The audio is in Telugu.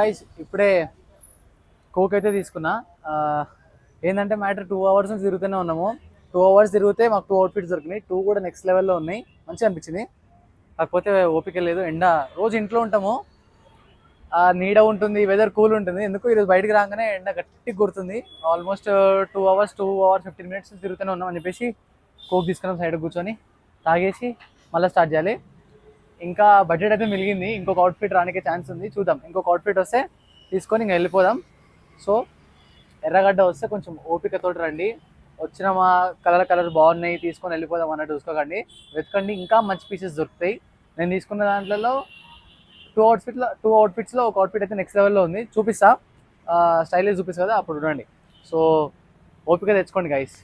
గాయస్ ఇప్పుడే కోక్ అయితే తీసుకున్నా. ఏంటంటే మ్యాటర్ 2 hours నుంచి తిరుగుతూనే ఉన్నాము. 2 hours తిరిగితే మాకు 2 అవుట్ఫిట్స్ దొరికినాయి. 2 కూడా నెక్స్ట్ లెవెల్లో ఉన్నాయి. మంచిగా అనిపించింది. కాకపోతే ఓపిక లేదు. ఎండ రోజు ఇంట్లో ఉంటాము, నీడ ఉంటుంది, వెదర్ కూల్ ఉంటుంది. ఎందుకు ఈరోజు బయటికి రాగానే ఎండ గట్టిగా కొడుతుంది. ఆల్మోస్ట్ 2 hours 15 minutes తిరుగుతూనే ఉన్నాం అని చెప్పేసి కోక్ తీసుకున్నాం. సైడ్ కూర్చొని తాగేసి మళ్ళీ స్టార్ట్ చేయాలి. ఇంకా బడ్జెట్ అయితే మిలిగింది. ఇంకొక అవుట్ఫిట్ రానికే ఛాన్స్ ఉంది. చూద్దాం, ఇంకొక అవుట్ఫిట్ వస్తే తీసుకొని ఇంకా వెళ్ళిపోదాం. సో ఎర్రగడ్డ వస్తే కొంచెం ఓపికతోటి రండి. వచ్చిన మా కలర్ బాగున్నాయి తీసుకొని వెళ్ళిపోదాం అన్నట్టు చూసుకోకండి, వెతకండి, ఇంకా మంచి పీసెస్ దొరుకుతాయి. నేను తీసుకున్న దాంట్లో 2 అవుట్ఫిట్స్లో ఒక అవుట్ఫిట్ అయితే నెక్స్ట్ లెవెల్లో ఉంది. చూపిస్తా, స్టైలిష్ చూపిస్తా కదా, అప్పుడు చూడండి. సో ఓపిక తెచ్చుకోండి గైస్.